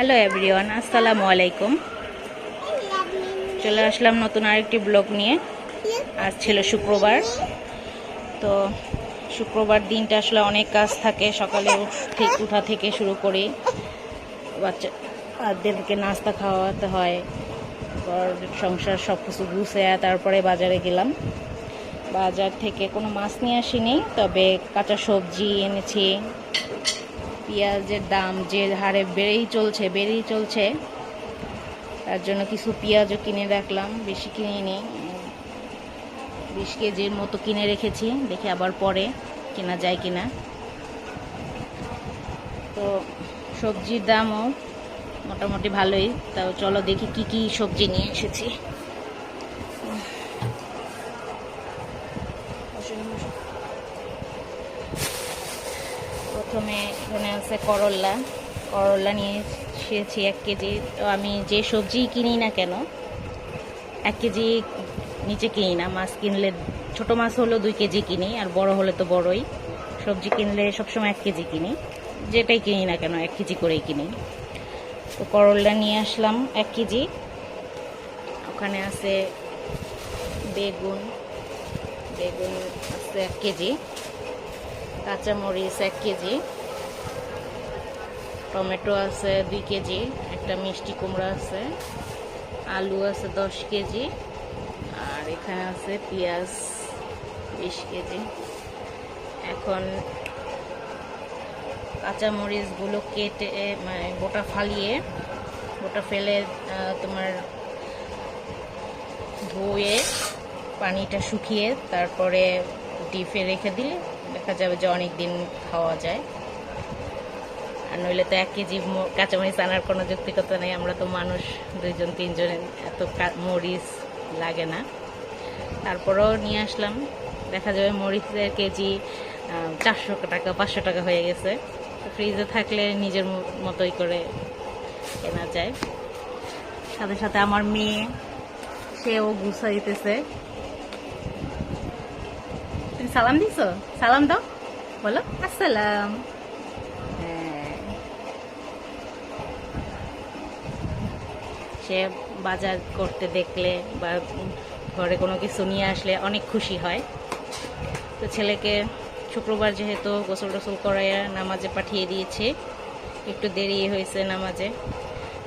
Hello everyone, আসসালামু আলাইকুম। চলে আসলাম নতুন আরেকটি ব্লগ নিয়ে। আজ ছিল শুক্রবার। তো শুক্রবার দিনটা আসলে অনেক কাজ থাকে। সকালে উঠা থেকে শুরু করি, বাচ্চাদেরকে নাস্তা খাওয়াতে হয়, সংসার সব কিছু গুছিয়ে তারপরে বাজারে গেলাম। বাজার থেকে কোনো মাছ নিয়ে আসিনি, তবে কাঁচা সবজি এনেছি। পেঁয়াজের দাম যে হারে বেড়েই চলছে, তার জন্য কিছু পেঁয়াজও কিনে রাখলাম। বেশি কিনিনি, 20 কেজির মতো কিনে রেখেছি, দেখি আবার পরে কেনা যায় কিনা। তো সবজির দামও মোটামুটি ভালোই। তাও চলো দেখি কি কি সবজি নিয়ে এসেছি। প্রথমে এখানে আছে করল্লা নিয়ে এসেছি 1 কেজি। তো আমি যে সবজি কিনি না কেন 1 কেজি নিচে কিনি না। মাছ কিনলে ছোট মাছ হলেও 2 কেজি কিনি, আর বড় হলে তো বড়ই। সবজি কিনলে সবসময় 1 কেজি কিনি, যেটাই কিনি না কেন 1 কেজি করেই কিনি। তো করল্লা নিয়ে আসলাম 1 কেজি। ওখানে আছে বেগুন আছে 1 কেজি, কাঁচামরিচ 1 কেজি, টমেটো আছে 2 কেজি, একটা মিষ্টি কুমড়া আছে, আলু আছে 10 কেজি, আর এখানে আছে পেঁয়াজ 20 কেজি। এখন কাঁচামরিচগুলো কেটে মানে গোটা ফেলে তোমার ধুয়ে পানিটা শুকিয়ে তারপরে ডিপে রেখে দিলে দেখা যাবে যে অনেক দিন খাওয়া যায়। আর নইলে তো 1 কেজি কাঁচামরিচ আনার কোনো যৌক্তিকতা নেই। আমরা তো মানুষ 2-3 জন, এত মরিচ লাগে না। তারপরেও নিয়ে আসলাম। দেখা যাবে মরিচের কেজি 400 টাকা 500 টাকা হয়ে গেছে। ফ্রিজে থাকলে নিজের মতোই করে কেনা যায়। সাথে সাথে আমার মেয়ে, সেও গুছাইতেছে। তুমি সালাম দিছো? সালাম দাও, বলো আসসালাম। সে বাজার করতে দেখলে বা ঘরে কোনো কিছু নিয়ে আসলে অনেক খুশি হয়। তো ছেলেকে শুক্রবার যেহেতু গোসল টোসল করাইয়া নামাজে পাঠিয়ে দিয়েছে, একটু দেরি হয়েছে নামাজে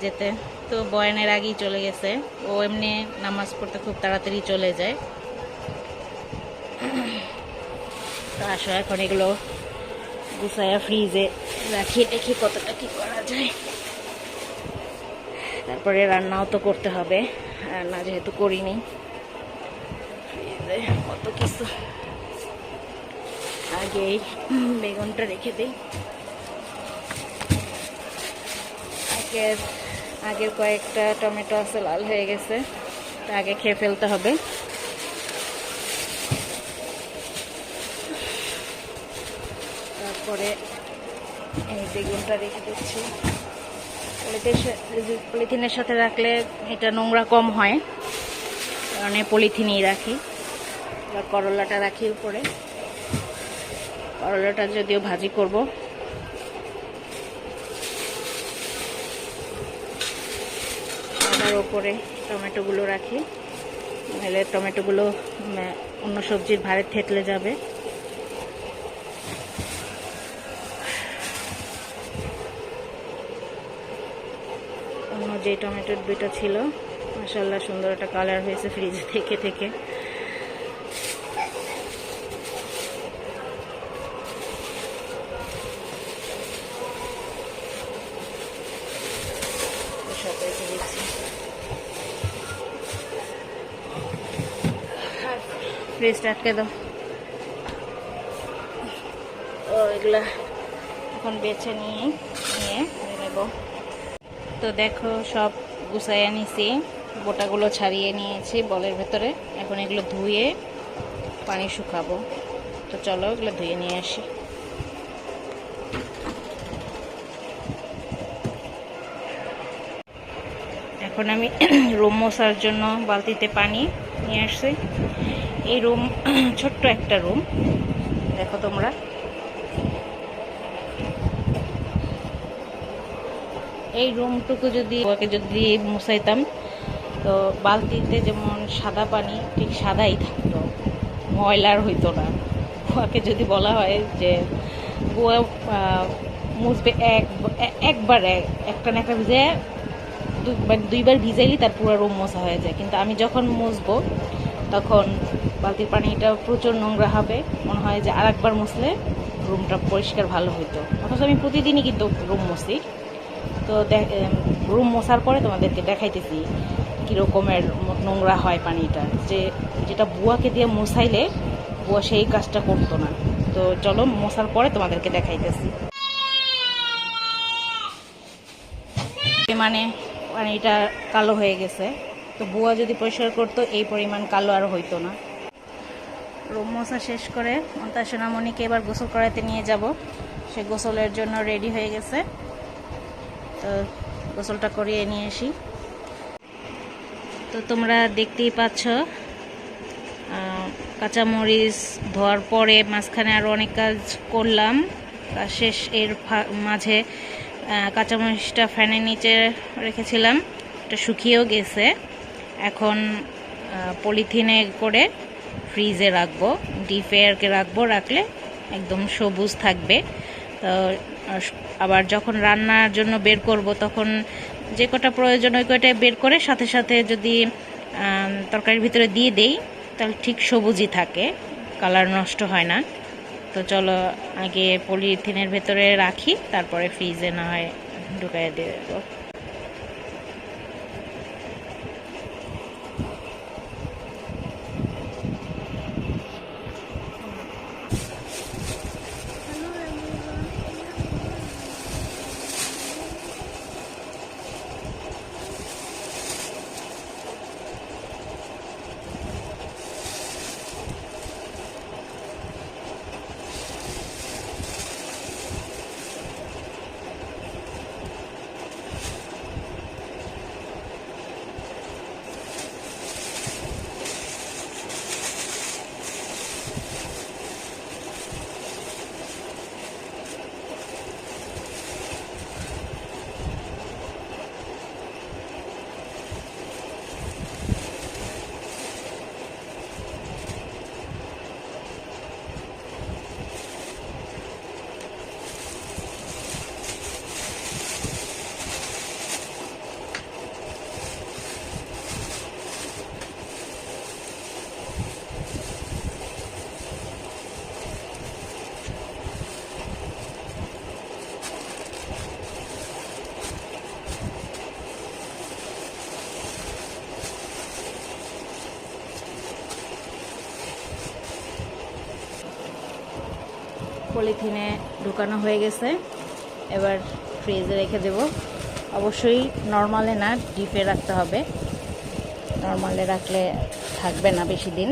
যেতে। তো বয়ানের আগেই চলে গেছে। ও এমনি নামাজ পড়তে খুব তাড়াতাড়ি চলে যায়। তো আসো এখন এগুলো গুছাইয়া ফ্রিজে রাখি, দেখি কতটা কি করা যায়। তারপরে রান্নাও তো করতে হবে, রান্না যেহেতু করিনি। ফ্রিজে কত কিছু, আগেই বেগুনটা রেখে দিই। আগের কয়েকটা টমেটো আছে লাল হয়ে গেছে, তা আগে খেয়ে ফেলতে হবে। তারপরে এই বেগুনটা রেখে দিচ্ছি। পলিথিনের সাথে রাখলে এটা নোংরা কম হয়, কারণে পলিথিনেই রাখি। এবার করলাটা রাখি উপরে। করলাটা যদিও ভাজি করব। আবার উপরে টমেটোগুলো রাখি, নাহলে টমেটোগুলো অন্য সবজির ভারে থেতলে যাবে। অন্য যে টমেটোর 2টা ছিল, মাশাআল্লাহ সুন্দর একটা কালার হয়েছে ফ্রিজে থেকে। ফ্রিজটা আটকে দাও। ও এগুলা এখন বেছে নিয়ে নেব। তো দেখো সব গুছাইয়া নিছি, বোটাগুলো ছাড়িয়ে নিয়েছি বলের ভেতরে। এখন এগুলো ধুয়ে পানি শুকাবো। তো চলো এগুলো ধুয়ে নিয়ে আসি। এখন আমি রুম মোছার জন্য বালতিতে পানি নিয়ে আসছি। এই রুম ছোট্ট একটা রুম, দেখো তোমরা। এই রুমটুকু যদি ওকে যদি মুছাইতাম, তো বালতিতে যেমন সাদা পানি ঠিক সাদাই থাকতো, ময়লার হইতো না। বুয়াকে যদি বলা হয় যে বুয়া মুছবে একবার একটা না একটা ভিজে, দুইবার ভিজাইলি তার পুরো রুম মোছা হয়ে যায়। কিন্তু আমি যখন মুছবো তখন বালতির পানিটা প্রচুর নোংরা হবে, মনে হয় যে আরেকবার মুছলে রুমটা পরিষ্কার ভালো হইতো। অথচ আমি প্রতিদিনই কিন্তু রুম মুছি। তো রুম মোছার পরে তোমাদেরকে দেখাইতেছি কীরকমের নোংরা হয় পানিটা, যেটা বুয়াকে দিয়ে মোছাইলে বুয়া সেই কাজটা করতো না। তো চলো মোছার পরে তোমাদেরকে দেখাইতেছি। মানে পানিটা কালো হয়ে গেছে, তো বুয়া যদি পরিষ্কার করতো এই পরিমাণ কালো আর হইতো না। রুম মোছা শেষ করে মমতাজ সোনামণিকে এবার গোসল করাতে নিয়ে যাব। সে গোসলের জন্য রেডি হয়ে গেছে, তো গোসলটা করিয়ে নিয়ে আসি। তো তোমরা দেখতেই পাচ্ছ কাঁচামরিচ ধোয়ার পরে মাঝখানে আরও অনেক কাজ করলাম, কাজ শেষ। এর মাঝে কাঁচামরিচটা ফ্যানের নিচে রেখেছিলাম, এটা শুকিয়েও গেছে। এখন পলিথিনে করে ফ্রিজে রাখবো, ডিপে রাখবো, রাখলে একদম সবুজ থাকবে। তো আবার যখন রান্নার জন্য বের করব তখন যে কটা প্রয়োজন ওই কটায় বের করে সাথে সাথে যদি তরকারির ভিতরে দিয়ে দেই তাহলে ঠিক সবুজই থাকে, কালার নষ্ট হয় না। তো চলো আগে পলিথিনের ভেতরে রাখি, তারপরে ফ্রিজে না হয় ঢুকাই দিয়ে দেবো। পলিথিনে ঢুকানো হয়ে গেছে, এবার ফ্রিজে রেখে দেব। অবশ্যই নর্মালে না, ডিপে রাখতে হবে, নর্মালে রাখলে থাকবে না বেশি দিন।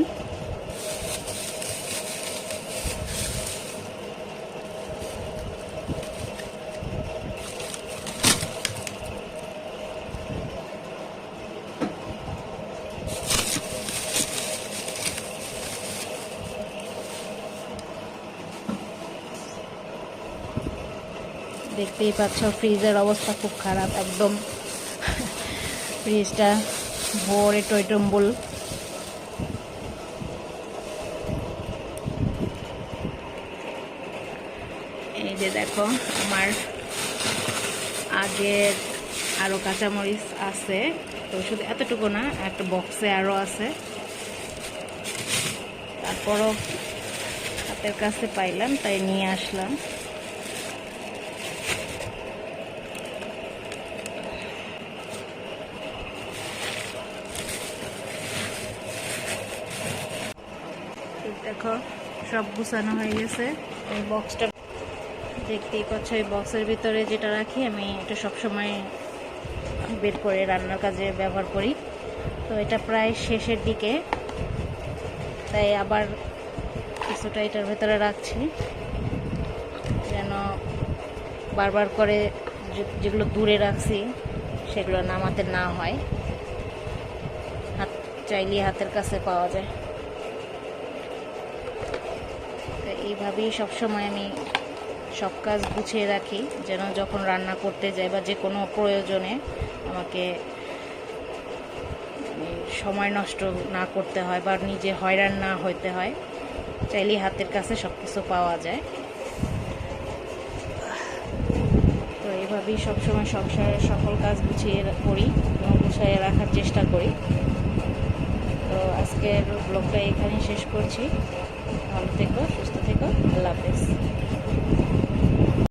দেখতেই পাচ্ছ ফ্রিজের অবস্থা খুব খারাপ, একদম ফ্রিজটা ভরে টইটম্বুল। এই যে দেখো আমার আগের আরও কাঁচামরিচ আছে, তো শুধু এতটুকু না, একটা বক্সে আরও আছে। তারপরও হাতের কাছে পাইলাম তাই নিয়ে আসলাম। দেখো সব গুছানো হয়ে গেছে। এই বক্সটা দেখতেই পাচ্ছ, এই বক্সের ভিতরে যেটা রাখি আমি, এটা সবসময় বের করে রান্নার কাজে ব্যবহার করি। তো এটা প্রায় শেষের দিকে, তাই আবার কিছুটা এটার ভেতরে রাখছি, যেন বারবার করে যেগুলো দূরে রাখছি সেগুলো নামাতে না হয়, হাত চাইলে হাতের কাছে পাওয়া যায়। এইভাবেই সবসময় আমি সব কাজ গুছিয়ে রাখি, যেন যখন রান্না করতে যাই বা যে কোনো প্রয়োজনে আমাকে সময় নষ্ট না করতে হয় বা নিজে হয়রান না হইতে হয়। চাইলেই হাতের কাছে সব কিছু পাওয়া যায়। তো এইভাবেই সবসময় সংসারের সকল কাজ গুছিয়ে করি এবং গুছিয়ে রাখার চেষ্টা করি। তো আজকের ব্লগটা এখানেই শেষ করছি। ভালো থেকো, সুস্থ থেকো, আল্লাহ হাফেজ।